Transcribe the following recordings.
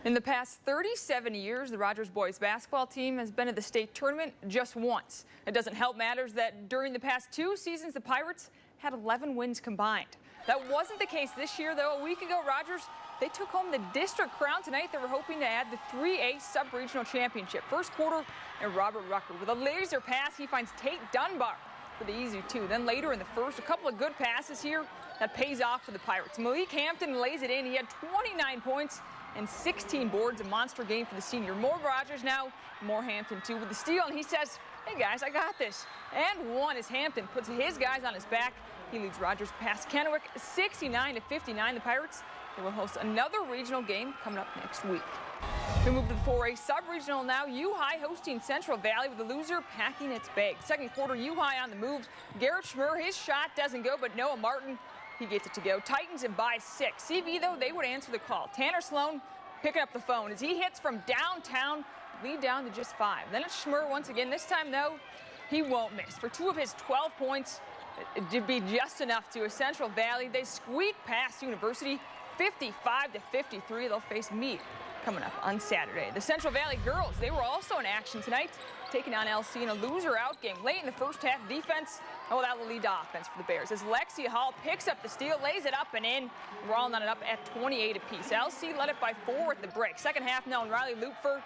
In the past 37 years, the Rogers boys basketball team has been to the state tournament just once. It doesn't help matters that during the past 2 seasons, the Pirates had 11 wins combined. That wasn't the case this year, though. A week ago, Rogers, they took home the district crown tonight. They were hoping to add the 3A sub-regional championship. First quarter, and Robert Rucker with a laser pass. He finds Tate Dunbar for the easy 2. Then later in the first, a couple of good passes here that pays off for the Pirates. Malik Hampton lays it in. He had 29 points and 16 boards, a monster game for the senior. More Rogers now, more Hampton too with the steal, and he says, hey guys, I got this. And one as Hampton puts his guys on his back. He leads Rogers past Kennewick 69-59. The Pirates, they will host another regional game coming up next week. We move to the 4A sub-regional now. U-High hosting Central Valley with the loser packing its bag. Second quarter, U-High on the move. Garrett Schmurr, his shot doesn't go, but Noah Martin, he gets it to go. Titans it by 6. CV, though, they would answer the call. Tanner Sloan picking up the phone as he hits from downtown, lead down to just 5. Then it's Schmurr once again. This time, though, he won't miss. For 2 of his 12 points, it'd be just enough to. A Central Valley, they squeak past University 55-53. They'll face Meade coming up on Saturday. The Central Valley girls, they were also in action tonight, taking on LC in a loser-out game. Late in the first half, defense, that will lead to offense for the Bears. As Lexi Hall picks up the steal, lays it up and in. We're all on it up at 28 apiece. LC led it by 4 at the break. Second half now, and Riley Lupfer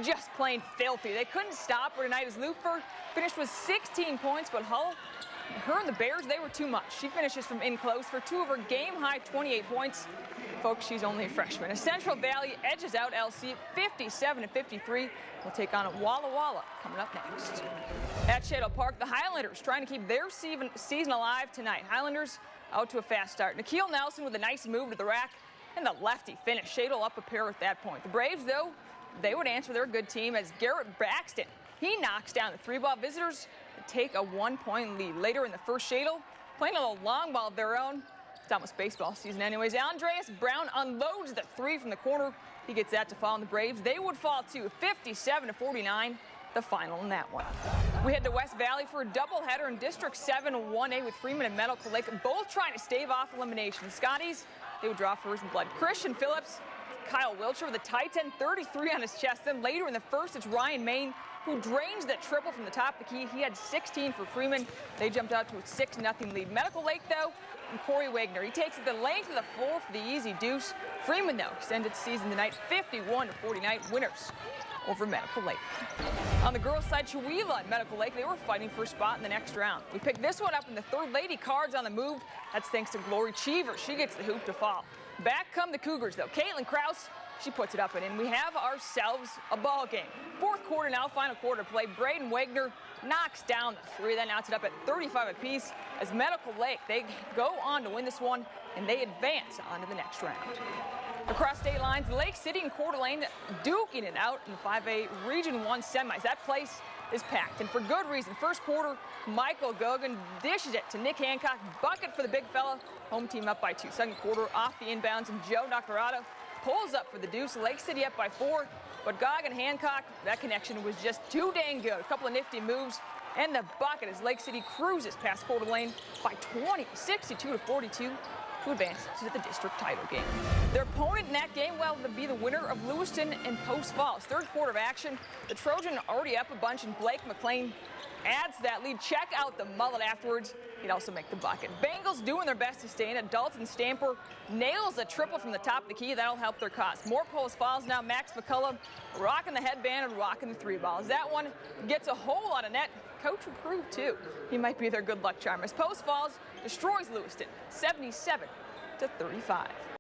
just plain filthy. They couldn't stop her tonight as Lupfer finished with 16 points, but Hull, her and the Bears, they were too much. She finishes from in close for 2 of her game-high 28 points. Folks, she's only a freshman. A Central Valley edges out LC 57-53. We'll take on Walla Walla coming up next. At Shadle Park, the Highlanders trying to keep their season alive tonight. Highlanders out to a fast start. Nikhil Nelson with a nice move to the rack, and the lefty finish. Shadle up a pair at that point. The Braves, though, they would answer their good team as Garrett Braxton, he knocks down the 3-ball. Visitors take a 1-point lead. Later in the first, Shadle playing a little long ball of their own. It's almost baseball season anyways. Andreas Brown unloads the 3 from the corner. He gets that to fall on the Braves. They would fall to 57-49, the final in that one. We head to West Valley for a doubleheader in District 7 1A with Freeman and Medical Lake, both trying to stave off elimination. Scotties, they would draw first in blood. Christian Phillips, Kyle Wilcher with a tight end, 33 on his chest. Then later in the first, it's Ryan Main who drains that triple from the top of the key. He had 16 for Freeman. They jumped out to a 6-0 lead. Medical Lake, though, and Corey Wagner, he takes it the length of the floor for the easy deuce. Freeman, though, extended the season tonight 51-49 winners over Medical Lake. On the girls' side, Chewelah and Medical Lake, they were fighting for a spot in the next round. We picked this one up in the third. Lady Cards on the move. That's thanks to Glory Cheever. She gets the hoop to fall. Back come the Cougars, though. Caitlin Krause, she puts it up and in. We have ourselves a ball game. Fourth quarter now, final quarter play. Braden Wagner knocks down the 3, then outs it up at 35 apiece as Medical Lake, they go on to win this one, and they advance on to the next round. Across state lines, Lake City and Coeur d'Alene duking it out in the 5A Region 1 semis. That place is packed, and for good reason. First quarter, Michael Gogan dishes it to Nick Hancock. Bucket for the big fella. Home team up by 2. Second quarter, off the inbounds, and Joe Nakarada pulls up for the deuce. Lake City up by 4, but Gog and Hancock, that connection was just too dang good. A couple of nifty moves, and the bucket as Lake City cruises past Coeur d'Alene by 20, 62-42. To advance to the district title game. Their opponent in that game, well, would be the winner of Lewiston and Post Falls. Third quarter of action, the Trojan already up a bunch, and Blake McLean adds that lead. Check out the mullet afterwards. He'd also make the bucket. Bengals doing their best to stay in it. Dalton Stamper nails a triple from the top of the key. That'll help their cause. More Post Falls now. Max McCullough rocking the headband and rocking the 3-balls. That one gets a whole lot of net. Coach improved too. He might be their good luck charm as Post Falls destroys Lewiston 77-35.